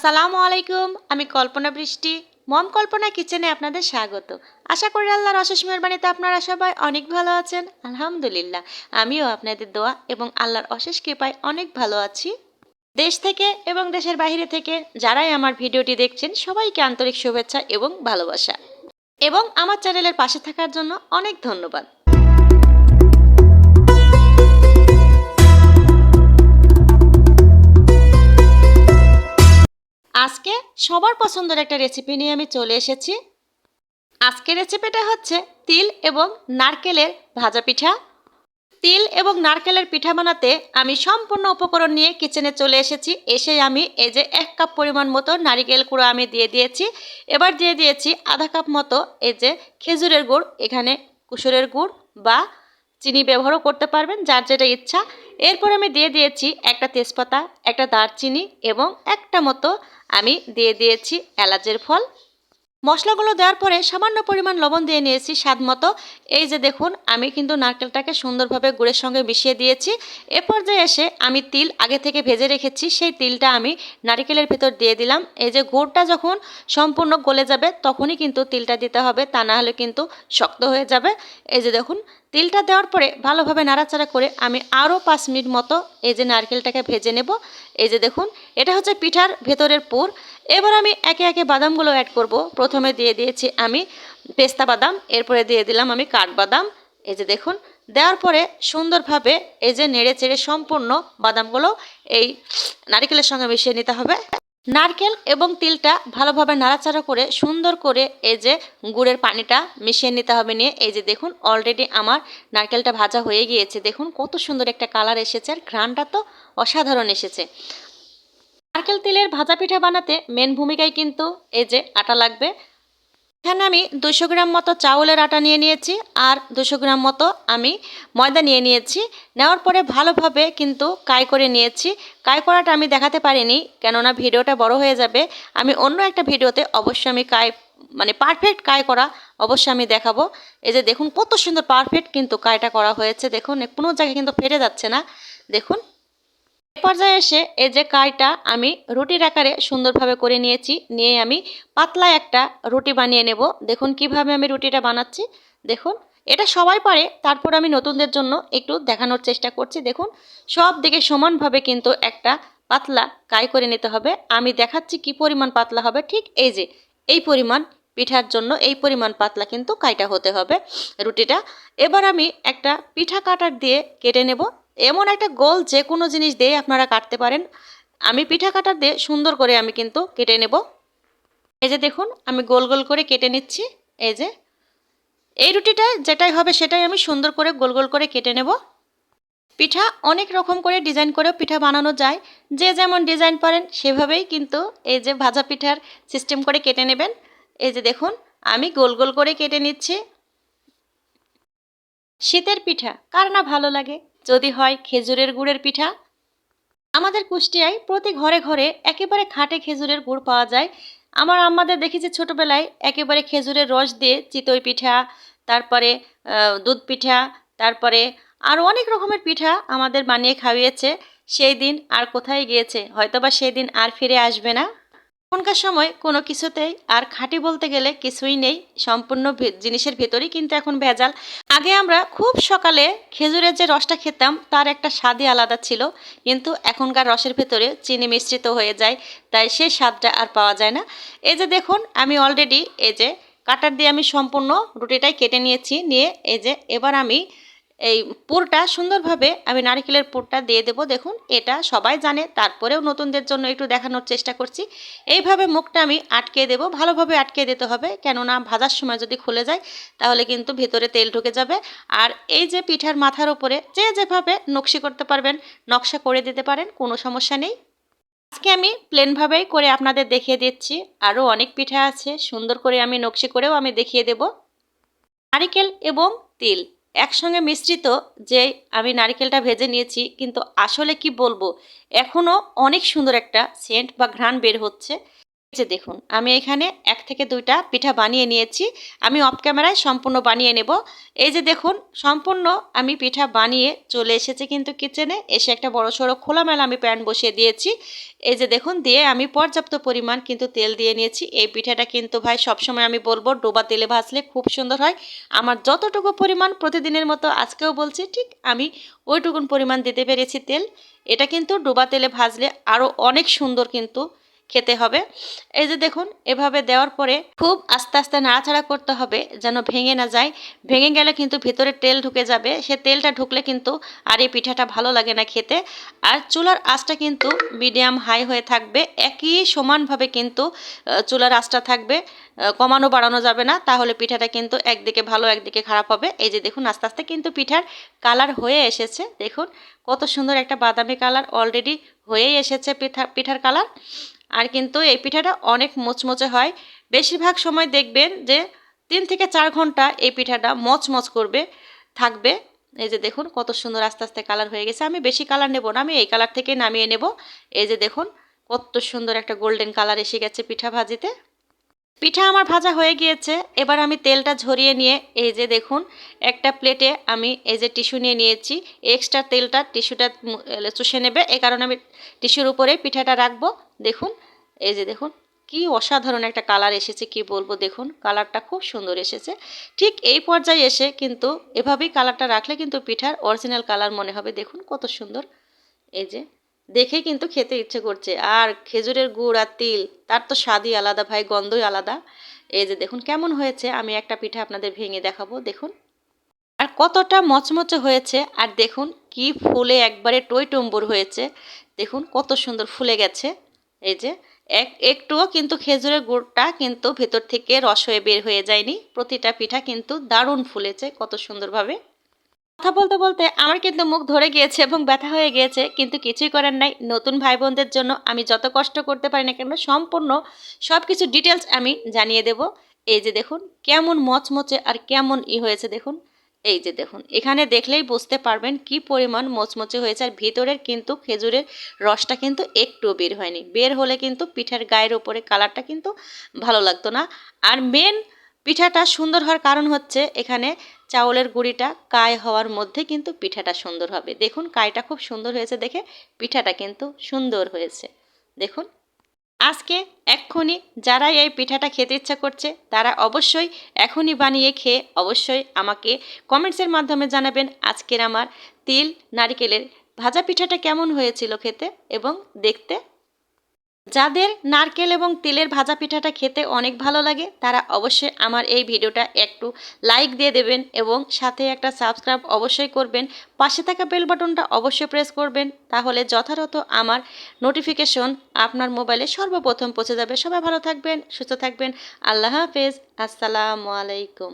আসসালামু আলাইকুম। আমি কল্পনা বৃষ্টি। মম কল্পনা কিচেনে আপনাদের স্বাগত। আশা করি আল্লাহর অশেষ মেহেরবানিতে আপনারা সবাই অনেক ভালো আছেন। আলহামদুলিল্লাহ, আমিও আপনাদের দোয়া এবং আল্লাহর অশেষ কৃপায় অনেক ভালো আছি। দেশ থেকে এবং দেশের বাইরে থেকে যারাই আমার ভিডিওটি দেখছেন সবাইকে আন্তরিক শুভেচ্ছা এবং ভালোবাসা, এবং আমার চ্যানেলের পাশে থাকার জন্য অনেক ধন্যবাদ। আজকে সবার পছন্দের একটা রেসিপি নিয়ে আমি চলে এসেছি। আজকের রেসিপিটা হচ্ছে তিল এবং নারকেলের ভাজা পিঠা। তিল এবং নারকেলের পিঠা বানাতে আমি সম্পূর্ণ উপকরণ নিয়ে কিচেনে চলে এসেছি। এসে আমি এই যে 1 কাপ পরিমাণ মতো নারকেল কুড়ো আমি দিয়ে দিয়েছি। এবার দিয়ে দিয়েছি আধা কাপ মতো এই যে খেজুরের গুড়। এখানে কুসুরের গুড় বা চিনি ব্যবহারও করতে পারবেন, যার যেটা ইচ্ছা। এরপর আমি দিয়ে দিয়েছি একটা তেজপাতা, একটা দারচিনি এবং একটা মতো আমি দিয়ে দিয়েছি এলাচের ফল। মশলাগুলো দেওয়ার পরে সামান্য পরিমাণ লবণ দিয়ে নিয়েছি স্বাদ মতো। এই যে দেখুন, আমি কিন্তু নারকেলটাকে সুন্দরভাবে গুড়ের সঙ্গে মিশিয়ে দিয়েছি। এ পর্যায়ে এসে আমি তিল আগে থেকে ভেজে রেখেছি, সেই তিলটা আমি নারকেলের ভেতর দিয়ে দিলাম। এই যে গুড়টা যখন সম্পূর্ণ গলে যাবে তখনই কিন্তু তিলটা দিতে হবে, তা না হলে কিন্তু শক্ত হয়ে যাবে। এই যে দেখুন, তিলটা দেওয়ার পরে ভালোভাবে নাড়াচাড়া করে আমি আরও 5 মিনিট মতো এই যে নারকেলটাকে ভেজে নেব। এই যে দেখুন, এটা হচ্ছে পিঠার ভেতরের পুর। এবার আমি একে একে বাদামগুলো অ্যাড করব। প্রথমে দিয়ে দিয়েছি আমি পেস্তা বাদাম, এরপরে দিয়ে দিলাম আমি কাঠবাদাম। এই যে দেখুন, দেওয়ার পরে সুন্দরভাবে এই যে নেড়ে চেড়ে সম্পূর্ণ বাদামগুলো এই নারকেলের সঙ্গে মিশিয়ে নিতে হবে। নারকেল এবং তিলটা ভালোভাবে নাড়াচাড়া করে সুন্দর করে এই যে গুড়ের পানিটা মিশিয়ে নিতে হবে নিয়ে। এই যে দেখুন, অলরেডি আমার নারকেলটা ভাজা হয়ে গিয়েছে। দেখুন কত সুন্দর একটা কালার এসেছে, আর ঘ্রাণটা তো অসাধারণ এসেছে। নারকেল তেলের ভাজা পিঠা বানাতে মেন ভূমিকায় কিন্তু এই যে আটা লাগবে। এখানে আমি 200 গ্রাম মতো চাউলের আটা নিয়ে নিয়েছি, আর 200 গ্রাম মতো আমি ময়দা নিয়ে নিয়েছি। নেওয়ার পরে ভালোভাবে কিন্তু কাই করে নিয়েছি। কাই করাটা আমি দেখাতে পারিনি, কেননা ভিডিওটা বড় হয়ে যাবে। আমি অন্য একটা ভিডিওতে অবশ্যই আমি কাই পারফেক্ট কাই করা অবশ্যই আমি দেখাবো। এই যে দেখুন কত সুন্দর পারফেক্ট কিন্তু কাইটা করা হয়েছে। দেখুন কোনো জায়গায় কিন্তু ফেটে যাচ্ছে না। দেখুন, পর্যায়ে এসে এই যে কাইটা আমি রুটির আকারে সুন্দরভাবে করে নিয়েছি। নিয়ে আমি পাতলা একটা রুটি বানিয়ে নেব। দেখুন কিভাবে আমি রুটিটা বানাচ্ছি। দেখুন, এটা সবাই পারে, তারপর আমি নতুনদের জন্য একটু দেখানোর চেষ্টা করছি। দেখুন, সব দিকে সমানভাবে কিন্তু একটা পাতলা কাই করে নিতে হবে। আমি দেখাচ্ছি কি পরিমাণ পাতলা হবে। ঠিক এই যে এই পরিমাণ পিঠার জন্য এই পরিমাণ পাতলা কিন্তু কাইটা হতে হবে রুটিটা। এবার আমি একটা পিঠা কাটার দিয়ে কেটে নেব। এমন একটা গোল যে কোনো জিনিস দিয়ে আপনারা কাটতে পারেন। আমি পিঠা কাটার দিয়ে সুন্দর করে আমি কিন্তু কেটে নেব। এই যে দেখুন, আমি গোল গোল করে কেটে নিচ্ছি। এই যে এই রুটিটা যেটাই হবে সেটাই আমি সুন্দর করে গোল গোল করে কেটে নেব। পিঠা অনেক রকম করে ডিজাইন করেও পিঠা বানানো যায়। যে যেমন ডিজাইন পারেন সেভাবেই কিন্তু এই যে ভাজা পিঠার সিস্টেম করে কেটে নেবেন। এই যে দেখুন, আমি গোল গোল করে কেটে নিচ্ছি। শীতের পিঠা কার না ভালো লাগে, যদি হয় খেজুরের গুড়ের পিঠা। আমাদের কুষ্টিয়ায় প্রতি ঘরে ঘরে একেবারে খাঁটি খেজুরের গুড় পাওয়া যায়। আমার আম্মাদের দেখেছি ছোটোবেলায় একেবারে খেজুরের রস দিয়ে চিতই পিঠা, তারপরে দুধ পিঠা, তারপরে আরও অনেক রকমের পিঠা আমাদের বানিয়ে খাইয়েছে। সেই দিন আর কোথায় গিয়েছে, হয়তোবা সেই দিন আর ফিরে আসবে না। এখনকার সময় কোনো কিছুতেই আর খাঁটি বলতে গেলে কিছুই নেই। সম্পূর্ণ জিনিসের ভেতরেই কিন্তু এখন ভেজাল। আগে আমরা খুব সকালে খেজুরের যে রসটা খেতাম তার একটা স্বাদই আলাদা ছিল, কিন্তু এখনকার রসের ভেতরে চিনি মিশ্রিত হয়ে যায়, তাই সেই স্বাদটা আর পাওয়া যায় না। এই যে দেখুন, আমি অলরেডি এই যে কাটার দিয়ে আমি সম্পূর্ণ রুটিটাই কেটে নিয়েছি। নিয়ে এই যে এবার আমি এই পুরটা সুন্দরভাবে আমি নারকেলের পুরটা দিয়ে দেব। দেখুন, এটা সবাই জানে, তারপরেও নতুনদের জন্য একটু দেখানোর চেষ্টা করছি। এইভাবে মুখটা আমি আটকে দেব, ভালোভাবে আটকে দিতে হবে, কেননা ভাজার সময় যদি খুলে যায় তাহলে কিন্তু ভিতরে তেল ঢুকে যাবে। আর এই যে পিঠার মাথার উপরে যে যেভাবে নকশি করতে পারবেন নকশা করে দিতে পারেন, কোনো সমস্যা নেই। আজকে আমি প্লেনভাবেই করে আপনাদের দেখিয়ে দিচ্ছি। আরও অনেক পিঠা আছে, সুন্দর করে আমি নকশি করেও আমি দেখিয়ে দেব। নারিকেল এবং তিল একসঙ্গে মিশ্রিত যে আমি নারিকেলটা ভেজে নিয়েছি, কিন্তু আসলে কি বলবো, এখনও অনেক সুন্দর একটা সেন্ট বা ঘ্রাণ বের হচ্ছে। যে দেখুন আমি এখানে 1 থেকে 2টা পিঠা বানিয়ে নিয়েছি। আমি অফ ক্যামেরায় সম্পূর্ণ বানিয়ে নেব। এই যে দেখুন সম্পূর্ণ আমি পিঠা বানিয়ে চলে এসেছি কিন্তু কিচেনে। এসে একটা বড়সড় খোলামেলা আমি প্যান বসিয়ে দিয়েছি। এই যে দেখুন দিয়ে আমি পর্যাপ্ত পরিমাণ কিন্তু তেল দিয়ে নিয়েছি। এই পিঠাটা কিন্তু ভাই সবসময় আমি বলবো ডোবা তেলে ভাজলে খুব সুন্দর হয়। আমার যতটুকু পরিমাণ প্রতিদিনের মতো আজকেও বলছি ঠিক আমি ওইটুকুন পরিমাণ দিতে পেরেছি তেল। এটা কিন্তু ডোবা তেলে ভাজলে আরও অনেক সুন্দর কিন্তু খেতে হবে। এই যে দেখুন এভাবে দেওয়ার পরে খুব আস্তে আস্তে নাড়াচাড়া করতে হবে যেন ভেঙে না যায়। ভেঙে গেলে কিন্তু ভিতরে তেল ঢুকে যাবে, সে তেলটা ঢুকলে কিন্তু আর এই পিঠাটা ভালো লাগে না খেতে। আর চুলার আঁচটা কিন্তু মিডিয়াম হাই হয়ে থাকবে, একই সমানভাবে কিন্তু চুলার আঁচটা থাকবে, কমানো বাড়ানো যাবে না, তাহলে পিঠাটা কিন্তু একদিকে ভালো একদিকে খারাপ হবে। এই যে দেখুন আস্তে আস্তে কিন্তু পিঠার কালার হয়ে এসেছে, দেখুন কত সুন্দর একটা বাদামি কালার অলরেডি হয়েই এসেছে পিঠার কালার। আর কিন্তু এই পিঠাটা অনেক মচমচে হয়। বেশিরভাগ সময় দেখবেন যে 3 থেকে 4 ঘন্টা এই পিঠাটা মচমচ করবে থাকবে। এই যে দেখুন কত সুন্দর আস্তে আস্তে কালার হয়ে গেছে। আমি বেশি কালার নেব না, আমি এই কালার থেকে নামিয়ে নেব। এই যে দেখুন কত সুন্দর একটা গোল্ডেন কালার এসে গেছে পিঠা ভাজিতে। পিঠা আমার ভাজা হয়ে গিয়েছে। এবার আমি তেলটা ঝরিয়ে নিয়ে এই যে দেখুন একটা প্লেটে আমি এই যে টিস্যু নিয়ে নিয়েছি। এক্সট্রা তেলটা টিস্যুটা চুষে নেবে, এই কারণে আমি টিস্যুর উপরে পিঠাটা রাখবো। দেখুন এই যে দেখুন কি অসাধারণ একটা কালার এসেছে, কি বলবো, দেখুন কালারটা খুব সুন্দর এসেছে। ঠিক এই পর্যায়ে এসে কিন্তু এভাবেই কালারটা রাখলে কিন্তু পিঠার অরিজিনাল কালার মনে হবে। দেখুন কত সুন্দর, এই যে দেখেই কিন্তু খেতে ইচ্ছে করছে। আর খেজুরের গুড় আর তিল তার তো স্বাদই আলাদা ভাই, গন্ধই আলাদা। এই যে দেখুন কেমন হয়েছে, আমি একটা পিঠা আপনাদের ভেঙে দেখাবো। দেখুন আর কতটা মচমচে হয়েছে, আর দেখুন কি ফুলে একবারে টইটুম্বুর হয়েছে। দেখুন কত সুন্দর ফুলে গেছে। এই যে একটুও কিন্তু খেজুরের গুড়টা কিন্তু ভেতর থেকে রস হয়ে বের হয়ে যায়নি। প্রতিটা পিঠা কিন্তু দারুণ ফুলেছে কত সুন্দরভাবে। কথা বলতে বলতে আমার কিন্তু মুখ ধরে গিয়েছে এবং ব্যথা হয়ে গিয়েছে, কিন্তু কিছুই করার নাই। নতুন ভাই বোনদের জন্য আমি যত কষ্ট করতে পারি না কেন সম্পূর্ণ সব কিছু ডিটেলস আমি জানিয়ে দেব। এই যে দেখুন কেমন মচমচে আর কেমন হয়েছে দেখুন। এই যে দেখুন এখানে দেখলেই বুঝতে পারবেন কি পরিমাণ মচমচে হয়েছে। আর ভিতরের কিন্তু খেজুরের রসটা কিন্তু একটু বের হয়নি, বের হলে কিন্তু পিঠার গায়ের ওপরে কালারটা কিন্তু ভালো লাগতো না। আর মেন পিঠাটা সুন্দর হওয়ার কারণ হচ্ছে এখানে চাউলের গুঁড়িটা কায় হওয়ার মধ্যে কিন্তু পিঠাটা সুন্দর হবে। দেখুন কায়টা খুব সুন্দর হয়েছে দেখে পিঠাটা কিন্তু সুন্দর হয়েছে। দেখুন আজকে এক্ষুনি যারা এই পিঠাটা খেতে ইচ্ছা করছে তারা অবশ্যই এখনই বানিয়ে খেয়ে অবশ্যই আমাকে কমেন্টসের মাধ্যমে জানাবেন আজকের আমার তিল নারকেলের ভাজা পিঠাটা কেমন হয়েছিল খেতে এবং দেখতে। যাদের নারকেল এবং তিলের ভাজা পিঠাটা খেতে অনেক ভালো লাগে তারা অবশ্যই আমার এই ভিডিওটা একটু লাইক দিয়ে দেবেন এবং সাথে একটা সাবস্ক্রাইব অবশ্যই করবেন। পাশে থাকা বেল বাটনটা অবশ্যই প্রেস করবেন, তাহলে যথাযথ আমার নোটিফিকেশন আপনার মোবাইলে সর্বপ্রথম পৌঁছে যাবে। সবাই ভালো থাকবেন, সুস্থ থাকবেন। আল্লাহ হাফেজ, আসসালামু আলাইকুম।